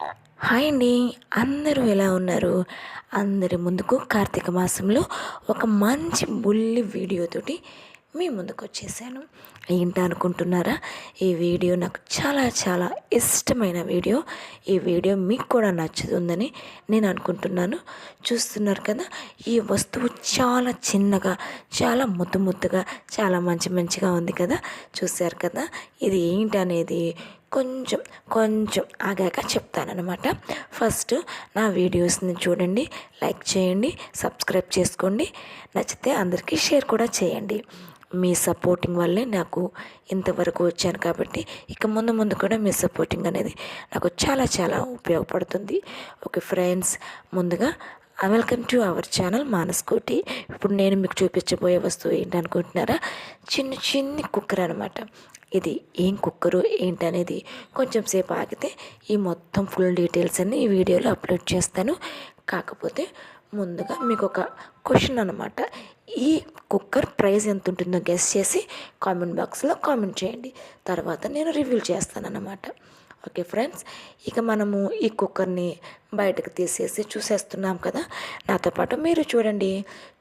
Hi అండి. అందరూ ఎలా ఉన్నారు? అందరి ముందుకు కార్తీక మాసంలో ఒక మంచి బుల్లి వీడియోతోటి మీ ముందుకొచ్చేసాను. ఏంటా అనుకుంటున్నారా? ఈ వీడియో నాకు చాలా చాలా ఇష్టమైన వీడియో. ఈ వీడియో మీకు కూడా నచ్చుతుందని నేను అనుకుంటున్నాను. చూస్తున్నారు కదా, ఈ వస్తువు చాలా చిన్నగా, చాలా ముద్దు ముద్దుగా, చాలా మంచిగా ఉంది కదా. చూశారు కదా, ఇది ఏంటనేది కొంచెం కొంచెం ఆగాక చెప్తానన్నమాట. ఫస్ట్ నా వీడియోస్ని చూడండి, లైక్ చేయండి, సబ్స్క్రైబ్ చేసుకోండి, నచ్చితే అందరికీ షేర్ కూడా చేయండి. మీ సపోర్టింగ్ వల్లే నాకు ఇంతవరకు వచ్చాను కాబట్టి ఇక ముందు కూడా మీ సపోర్టింగ్ అనేది నాకు చాలా చాలా ఉపయోగపడుతుంది. ఓకే ఫ్రెండ్స్, ముందుగా వెల్కమ్ టు అవర్ ఛానల్ మానస్కోటి. ఇప్పుడు నేను మీకు చూపించబోయే వస్తువు ఏంటనుకుంటున్నారా? చిన్ని కుక్కర్ అనమాట. ఇది ఏం కుక్కరు ఏంటనేది కొంచెం సేపు ఆగితే ఈ మొత్తం ఫుల్ డీటెయిల్స్ అన్ని ఈ వీడియోలో అప్లోడ్ చేస్తాను. కాకపోతే ముందుగా మీకు ఒక క్వశ్చన్ అనమాట. ఈ కుక్కర్ ప్రైస్ ఎంత ఉంటుందో గెస్ చేసి కామెంట్ బాక్స్లో కామెంట్ చేయండి. తర్వాత నేను రివ్యూ చేస్తానన్నమాట. ఓకే ఫ్రెండ్స్, ఇక మనము ఈ కుక్కర్ని బయటకు తీసేసి చూసేస్తున్నాం కదా. నాతో పాటు మీరు చూడండి.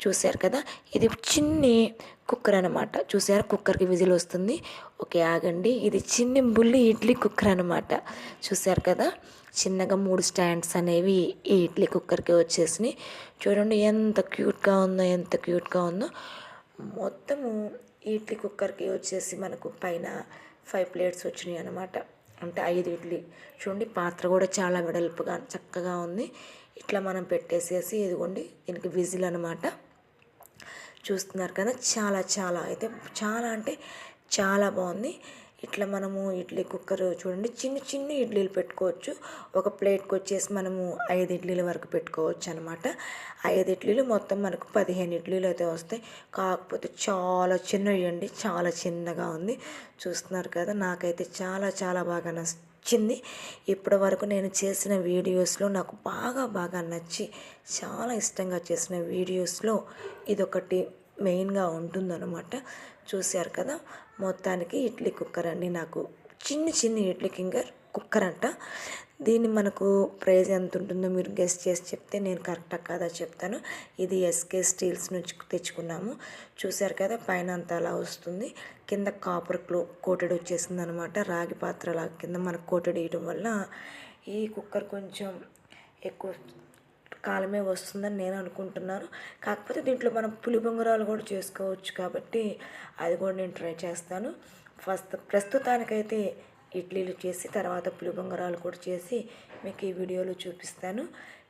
చూశారు కదా, ఇది చిన్ని కుక్కర్ అనమాట. చూసారు, కుక్కర్కి విజిల్ వస్తుంది. ఓకే ఆగండి, ఇది చిన్ని బుల్లి ఇడ్లీ కుక్కర్ అనమాట. చూశారు కదా, చిన్నగా 3 స్టాండ్స్ అనేవి ఈ ఇడ్లీ కుక్కర్కి వచ్చేసినాయి. చూడండి ఎంత క్యూట్గా ఉందో. మొత్తము ఇడ్లీ కుక్కర్కి వచ్చేసి మనకు పైన 5 ప్లేట్స్ వచ్చినాయి అనమాట. అంటే 5 ఇడ్లీ. చూడండి, పాత్ర కూడా చాలా వెడల్పుగా చక్కగా ఉంది. ఇట్లా మనం పెట్టేసేసి ఇదిగోండి, దీనికి విజిల్ అనమాట. చూస్తున్నారు కదా, చాలా అంటే చాలా బాగుంది. ఇట్లా మనము ఇడ్లీ కుక్కర్ చూడండి, చిన్ని ఇడ్లీలు పెట్టుకోవచ్చు. ఒక ప్లేట్కి వచ్చేసి మనము 5 ఇడ్లీల వరకు పెట్టుకోవచ్చు అనమాట. 5 ఇడ్లీలు మొత్తం మనకు 15 ఇడ్లీలు అయితే వస్తాయి. కాకపోతే చాలా చిన్నవి, చాలా చిన్నగా ఉంది. చూస్తున్నారు కదా, నాకైతే చాలా బాగా నచ్చింది. ఇప్పటి వరకు నేను చేసిన వీడియోస్లో నాకు బాగా నచ్చి చాలా ఇష్టంగా చేసిన వీడియోస్లో ఇదొకటి మెయిన్గా ఉంటుందన్నమాట. చూశారు కదా, మొత్తానికి ఇడ్లీ కుక్కర్ అండి. నాకు చిన్ని ఇడ్లీ కుక్కర్ అంట. దీన్ని మనకు ప్రైస్ ఎంత ఉంటుందో మీరు గెస్ చేసి చెప్తే నేను కరెక్టా కాదా చెప్తాను. ఇది ఎస్కే స్టీల్స్ నుంచి తెచ్చుకున్నాము. చూశారు కదా, పైన అంతా అలా వస్తుంది, కింద కాపర్ కోటెడ్ వచ్చేసింది అనమాట. రాగి పాత్రలా కింద మనకు కోటెడ్ వేయడం వల్ల ఈ కుక్కర్ కొంచెం ఎక్కువ కాలమే వస్తుందని నేను అనుకుంటున్నాను. కాకపోతే దీంట్లో మనం పులిబొంగరాలు కూడా చేసుకోవచ్చు కాబట్టి అది కూడా నేను ట్రై చేస్తాను. ప్రస్తుతానికైతే ఇడ్లీలు చేసి తర్వాత పులిబొంగరాలు కూడా చేసి మీకు ఈ వీడియోలో చూపిస్తాను.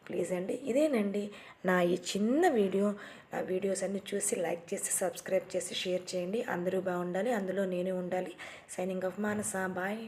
ప్లీజ్ అండి, ఇదేనండి నా ఈ చిన్న వీడియో. నా వీడియోస్ అన్నీ చూసి లైక్ చేసి సబ్స్క్రైబ్ చేసి షేర్ చేయండి. అందరూ బాగుండాలి, అందులో నేనే ఉండాలి. సైనింగ్ ఆఫ్ మానస. బాయ్.